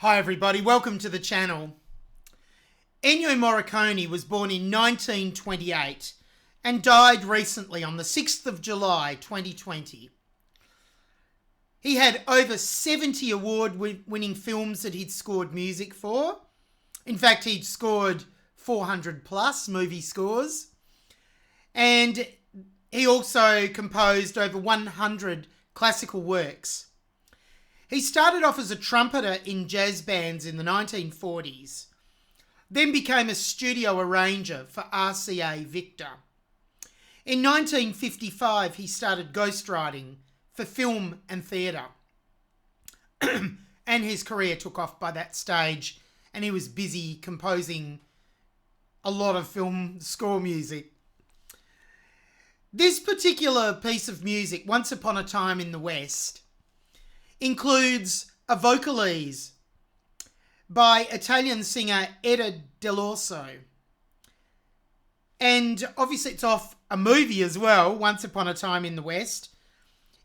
Hi everybody, welcome to the channel. Ennio Morricone was born in 1928 and died recently on the 6th of July 2020. He had over 70 award-winning films that he'd scored music for. In fact, he'd scored 400 plus movie scores. And he also composed over 100 classical works. He started off as a trumpeter in jazz bands in the 1940s, then became a studio arranger for RCA Victor. In 1955, he started ghostwriting for film and theatre. And his career took off by that stage, and he was busy composing a lot of film score music. This particular piece of music, Once Upon a Time in the West, includes a vocalese by Italian singer Eda Dell'Orso. And obviously it's off a movie as well, Once Upon a Time in the West.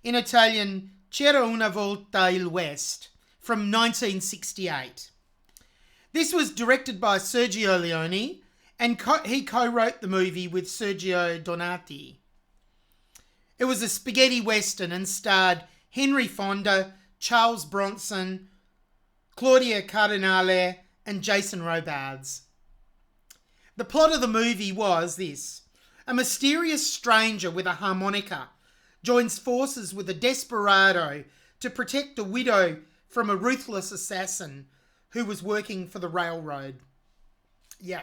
In Italian, C'era una volta il West, from 1968. This was directed by Sergio Leone, and he co-wrote the movie with Sergio Donati. It was a spaghetti western and starred Henry Fonda, Charles Bronson, Claudia Cardinale, and Jason Robards. The plot of the movie was this. A mysterious stranger with a harmonica joins forces with a desperado to protect a widow from a ruthless assassin who was working for the railroad. Yeah.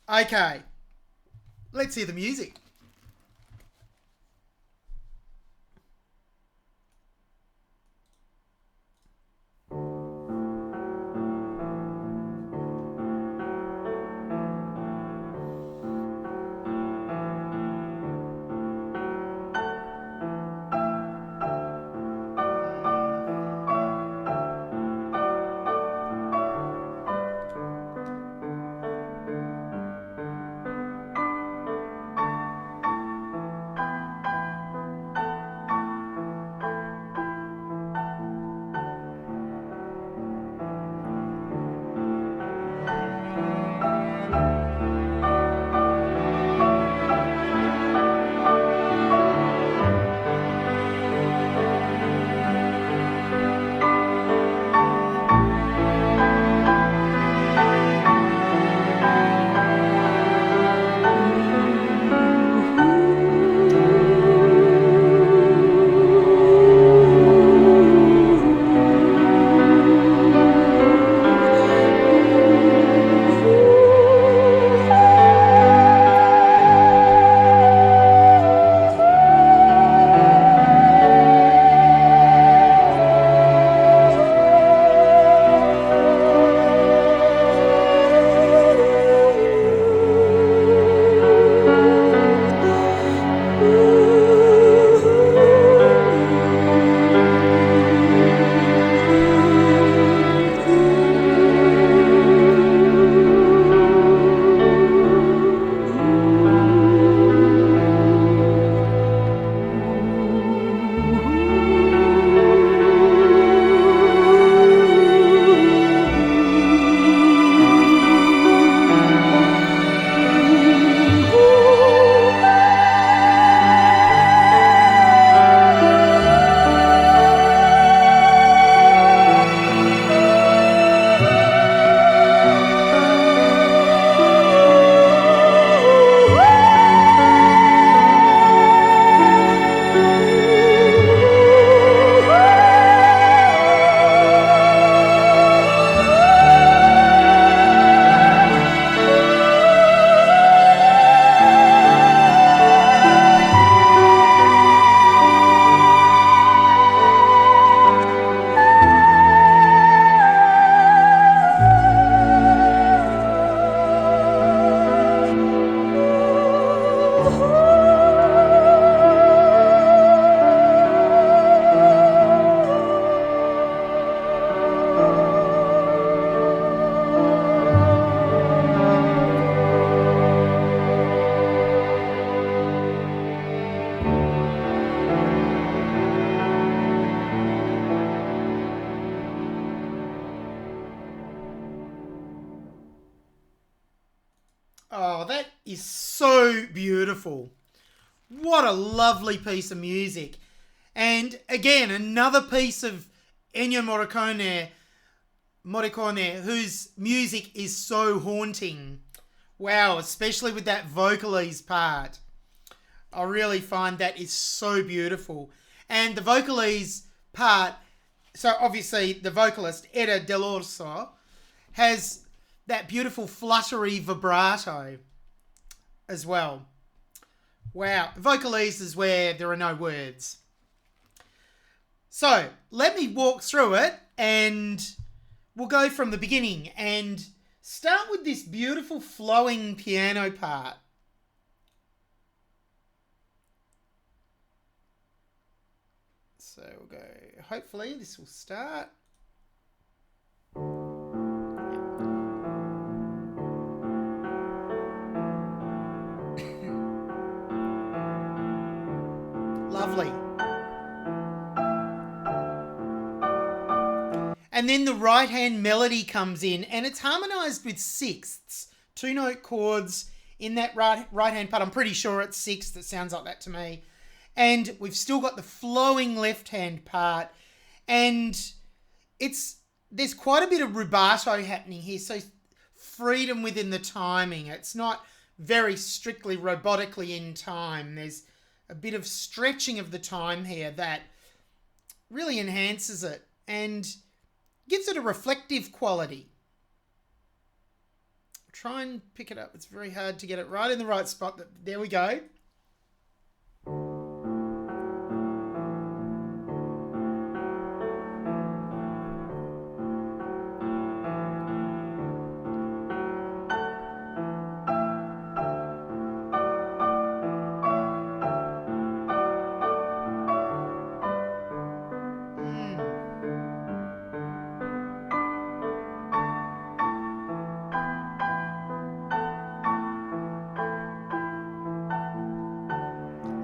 Okay. Let's hear the music. Oh, that is so beautiful. What a lovely piece of music. And again, another piece of Ennio Morricone, whose music is so haunting. Wow, especially with that vocalese part. I really find that is so beautiful. And the vocalese part, so obviously the vocalist, Eda Dell'Orso, has that beautiful fluttery vibrato as well. Wow. Vocalese is where there are no words. So let me walk through it and we'll go from the beginning and start with this beautiful flowing piano part. So we'll go, hopefully this will start. Lovely. And then the right hand melody comes in and it's harmonized with sixths, 2-note chords in that right hand part. I'm pretty sure it's sixth. It sounds like that to me. And we've still got the flowing left hand part. And there's quite a bit of rubato happening here. So freedom within the timing. It's not very strictly robotically in time. There's a bit of stretching of the time here that really enhances it and gives it a reflective quality. Try and pick it up. It's very hard to get it right in the right spot. There we go.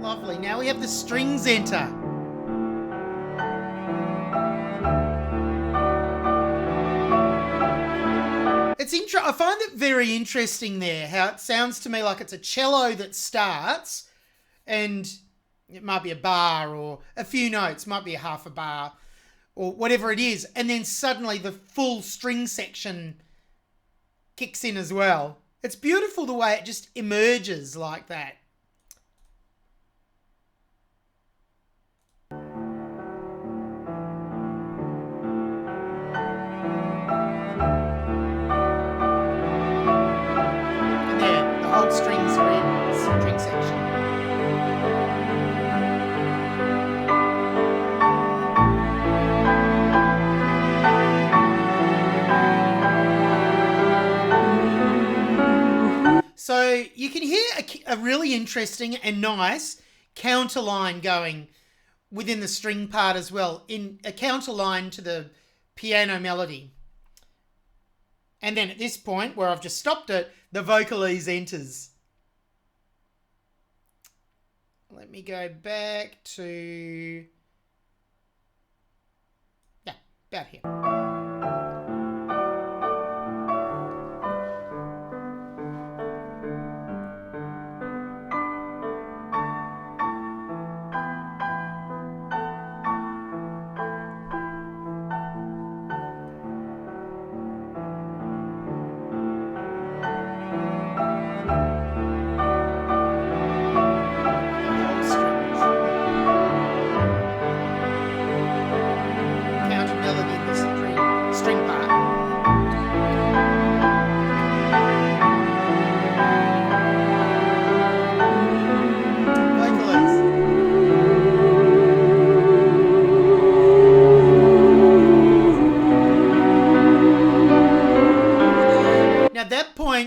Lovely. Now we have the strings enter. I find it very interesting there, how it sounds to me like it's a cello that starts and it might be a bar or a few notes, might be a half a bar or whatever it is. And then suddenly the full string section kicks in as well. It's beautiful the way it just emerges like that. Strings are in the string section. So you can hear a really interesting and nice counterline going within the string part as well, in a counterline to the piano melody. And then at this point, where I've just stopped it, the vocalese enters. Let me go back to... yeah, about here.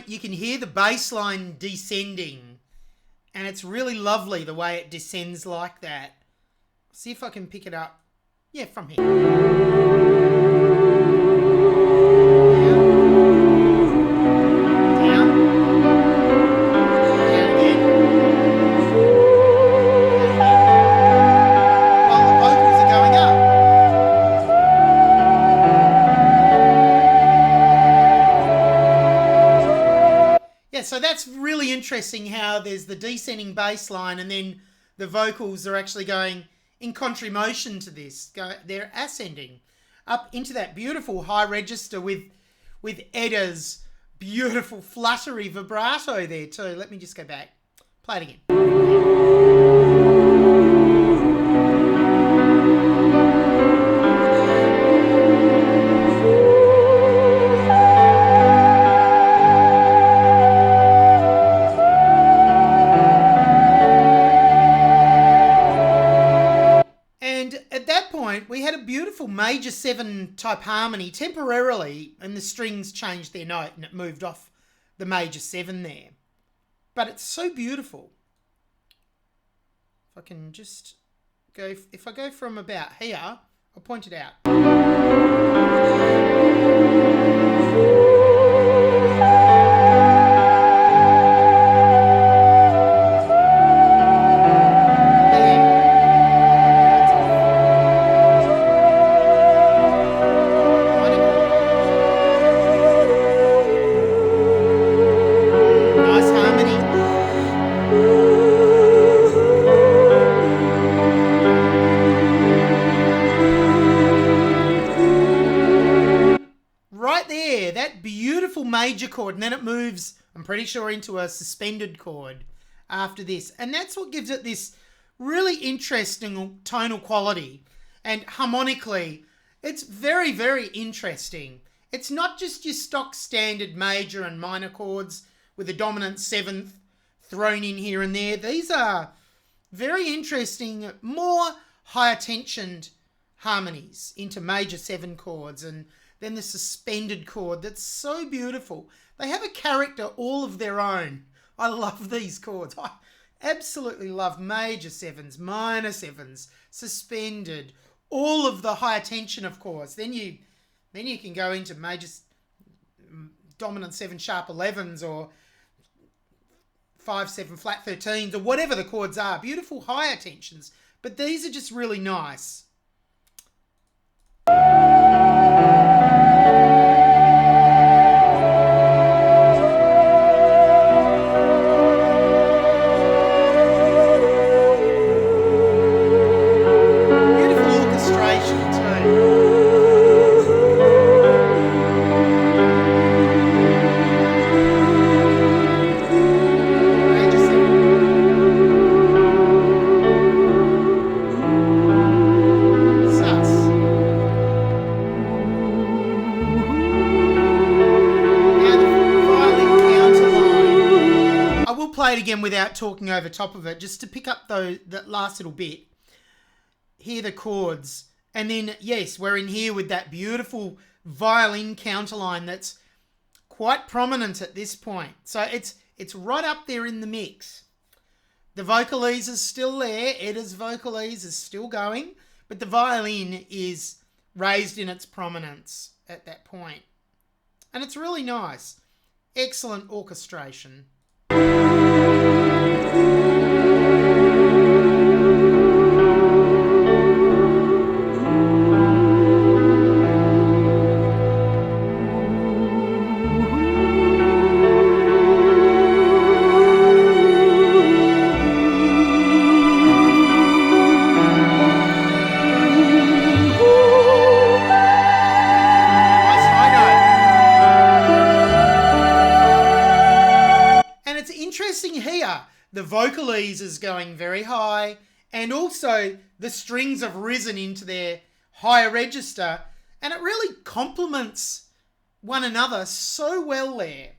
You can hear the bass line descending and it's really lovely the way it descends like that. See if I can pick it up. Yeah, from here. so that's really interesting how there's the descending bass line and then the vocals are actually going in contrary motion to this. They're ascending up into that beautiful high register with Edda's beautiful fluttery vibrato there too. Let me just go back. Play it again. We had a beautiful major 7 type harmony temporarily, and the strings changed their note and it moved off the major 7 there. But it's so beautiful. If I can just go, if I go from about here, I'll point it out. Major chord, and then it moves, I'm pretty sure, into a suspended chord after this, and that's what gives it this really interesting tonal quality. And harmonically, it's very, very interesting. It's not just your stock standard major and minor chords with a dominant 7th thrown in here and there. These are very interesting, more higher tensioned harmonies into major 7 chords, and then the suspended chord that's so beautiful. They have a character all of their own. I love these chords. I absolutely love major 7s, minor 7s, suspended, all of the higher tension, of course. Then you can go into major dominant 7 sharp 11s or 5/7 flat 13s or whatever the chords are. Beautiful higher tensions, but these are just really nice. Again without talking over top of it, just to pick up that last little bit. Hear the chords, and then yes, we're in here with that beautiful violin counterline that's quite prominent at this point. So it's right up there in the mix. The vocalese is still there. Edda's vocalese is still going, but the violin is raised in its prominence at that point. And it's really nice. Excellent orchestration. The vocalese is going very high, and also the strings have risen into their higher register, and it really complements one another so well there.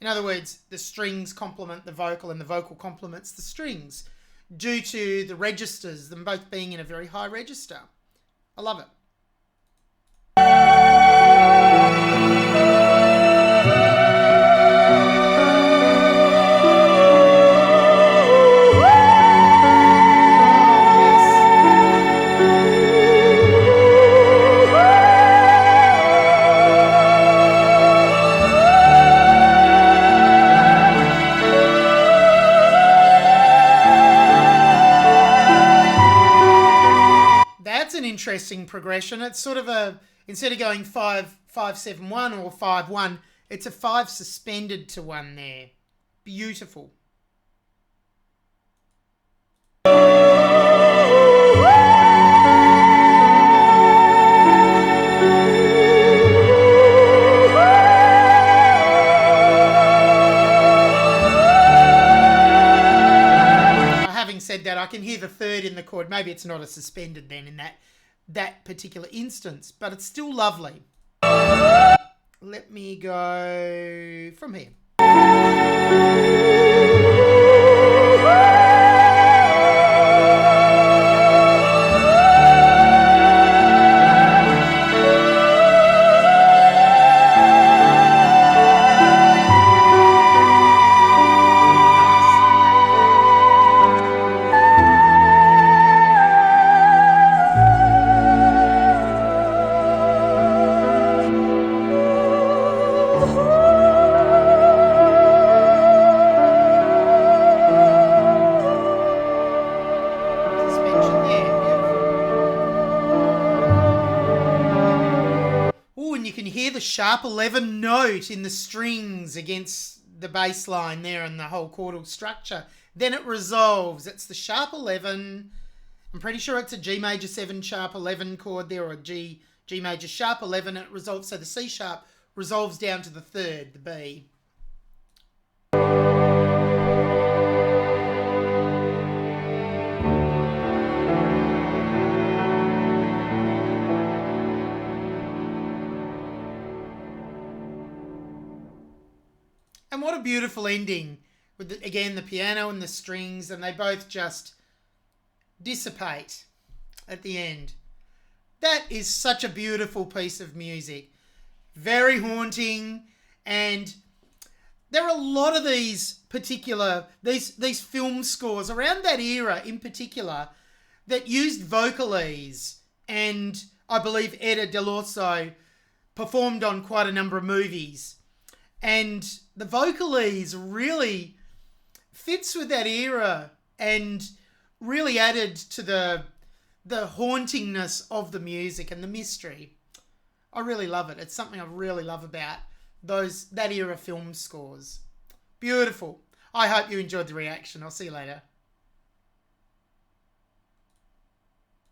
In other words, the strings complement the vocal and the vocal complements the strings due to the registers, them both being in a very high register. I love it. Interesting progression. It's sort of a, instead of going 5-5-7-1 or 5-1, It's a 5 suspended to 1 there. Beautiful. Having said that, I can hear the 3rd in the chord. Maybe it's not a suspended then in that particular instance, but it's still lovely. Let me go from here. The sharp 11 note in the strings against the bass line there and the whole chordal structure. Then it resolves. It's the sharp 11. I'm pretty sure it's a G major 7 sharp 11 chord there, or a G major sharp 11. It resolves, so the C sharp resolves down to the 3rd, the B. And what a beautiful ending with, again, the piano and the strings, and they both just dissipate at the end. That is such a beautiful piece of music. Very haunting, and there are a lot of these these film scores around that era in particular that used vocalese, and I believe Eda Dell'Orso performed on quite a number of movies. And the vocalese really fits with that era and really added to the hauntingness of the music and the mystery. I really love it. It's something I really love about that era film scores. Beautiful. I hope you enjoyed the reaction. I'll see you later.